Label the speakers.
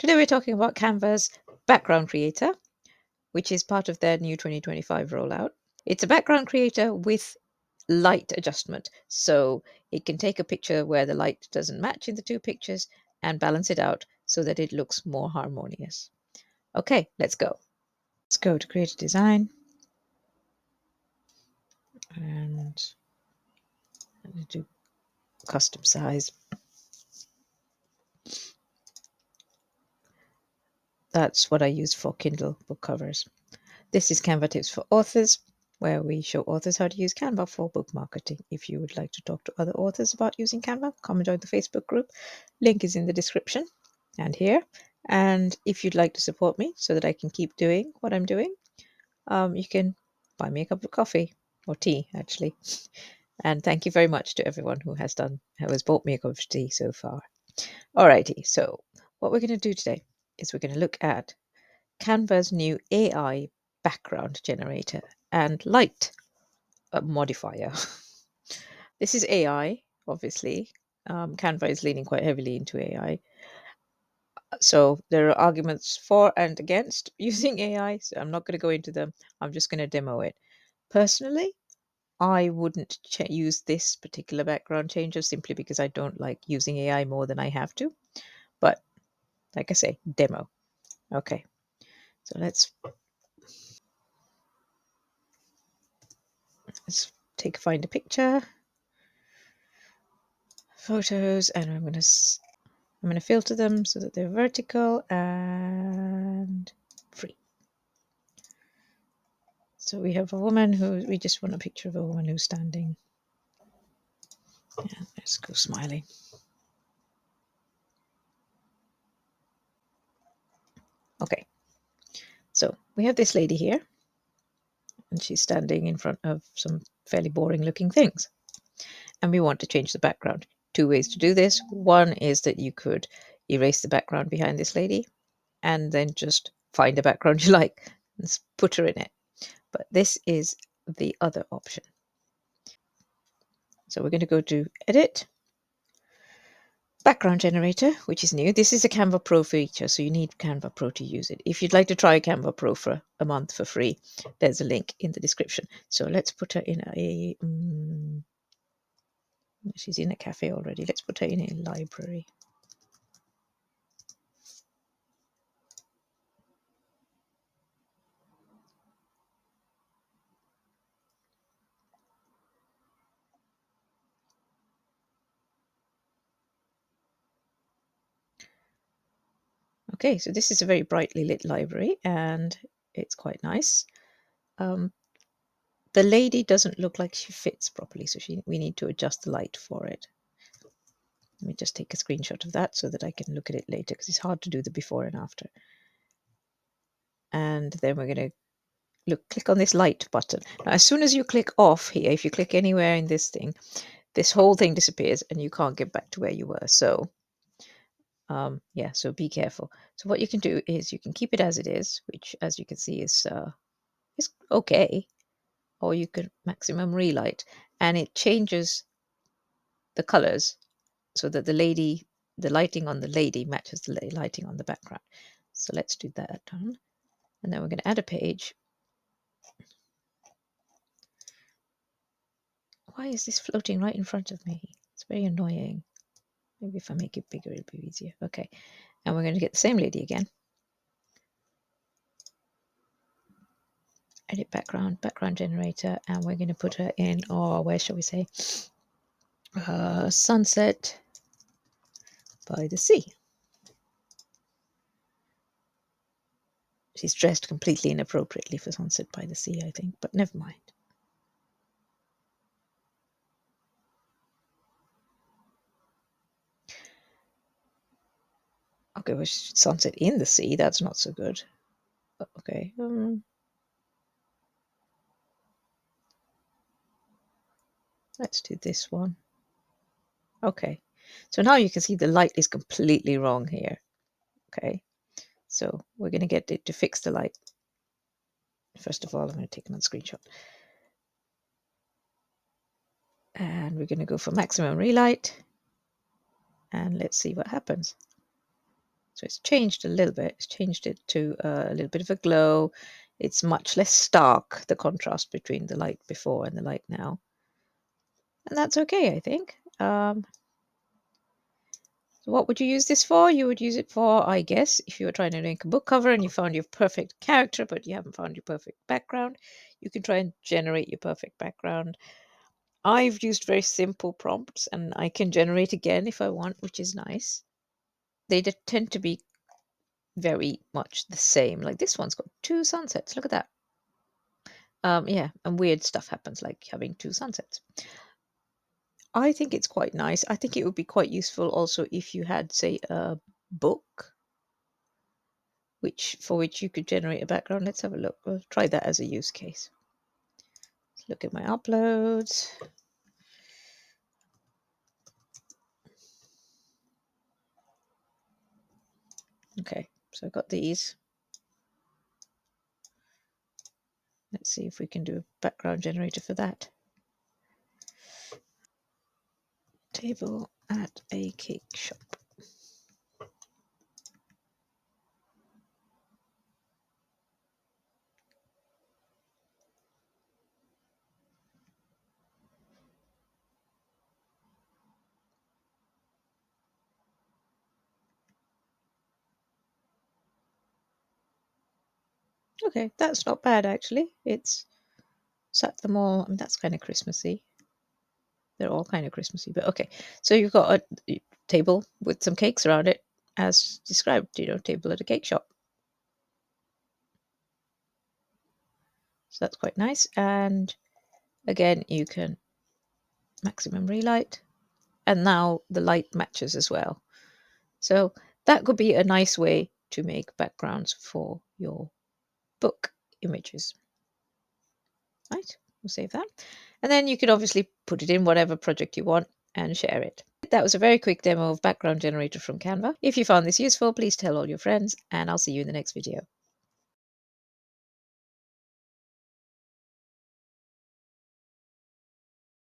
Speaker 1: Today we're talking about Canva's background creator, which is part of their new 2025 rollout. It's a background creator with light adjustment. So it can take a picture where the light doesn't match in the two pictures and balance it out so that it looks more harmonious. Okay, let's go. Let's go to create a design and do custom size. That's what I use for Kindle book covers. This is Canva Tips for Authors, where we show authors how to use Canva for book marketing. If you would like to talk to other authors about using Canva, come and join the Facebook group. Link is in the description and here. And if you'd like to support me so that I can keep doing what I'm doing, you can buy me a cup of coffee or tea, actually. And thank you very much to everyone who has bought me a cup of tea so far. Alrighty, so what we're going to do today is we're going to look at Canva's new AI background generator and light modifier. This is AI, obviously. Canva is leaning quite heavily into AI. So there are arguments for and against using AI. So I'm not going to go into them. I'm just going to demo it. Personally, I wouldn't use this particular background changer simply because I don't like using AI more than I have to. But like I say, demo. Okay, so let's find a picture, photos, and I'm going to filter them so that they're vertical and free. So we have a woman we just want a picture of a woman who's standing. Yeah, let's go smiley. Okay, so we have this lady here, and she's standing in front of some fairly boring looking things. And we want to change the background. Two ways to do this. One is that you could erase the background behind this lady and then just find a background you like and put her in it. But this is the other option. So we're going to go to Edit, Background Generator, which is new. This is a Canva Pro feature, so you need Canva Pro to use it. If you'd like to try Canva Pro for a month for free, there's a link in the description. So let's put her in a... she's in a cafe already. Let's put her in a library. Okay, so this is a very brightly lit library and it's quite nice. The lady doesn't look like she fits properly, so we need to adjust the light for it. Let me just take a screenshot of that so that I can look at it later, because it's hard to do the before and after. And then we're going to click on this light button. Now, as soon as you click off here, if you click anywhere in this thing, this whole thing disappears and you can't get back to where you were. So yeah, so be careful. So what you can do is you can keep it as it is, which as you can see is okay, or you can maximum relight, and it changes the colors so that the lighting on the lady matches the lighting on the background. So let's do that done. And then we're going to add a page. Why is this floating right in front of me? It's very annoying. Maybe if I make it bigger, it'll be easier. Okay. And we're going to get the same lady again. Edit background generator, and we're going to put her in, or where shall we say, sunset by the sea. She's dressed completely inappropriately for sunset by the sea, I think, but never mind. Okay, well, sunset in the sea, that's not so good. Okay. Let's do this one. Okay. So now you can see the light is completely wrong here. Okay. So we're going to get it to fix the light. First of all, I'm going to take another screenshot. And we're going to go for maximum relight. And let's see what happens. So it's changed a little bit. It's changed it to a little bit of a glow. It's much less stark, the contrast between the light before and the light now. And that's okay, I think. So what would you use this for? You would use it for, I guess, if you were trying to make a book cover and you found your perfect character, but you haven't found your perfect background, you can try and generate your perfect background. I've used very simple prompts and I can generate again if I want, which is nice. They tend to be very much the same. Like this one's got 2 sunsets. Look at that. Yeah, and weird stuff happens like having 2 sunsets. I think it's quite nice. I think it would be quite useful also if you had, say, a book for which you could generate a background. Let's have a look. We'll try that as a use case. Let's look at my uploads. Okay, so I've got these. Let's see if we can do a background generator for that. Table at a cake shop. Okay, that's not bad actually. It's set them all. I mean, that's kind of Christmassy. They're all kind of Christmassy, but okay. So you've got a table with some cakes around it, as described, table at a cake shop. So that's quite nice. And again, you can maximum relight, and now the light matches as well. So that could be a nice way to make backgrounds for your book images. Right, we'll save that. And then you can obviously put it in whatever project you want and share it. That was a very quick demo of background generator from Canva. If you found this useful, please tell all your friends, and I'll see you in the next video.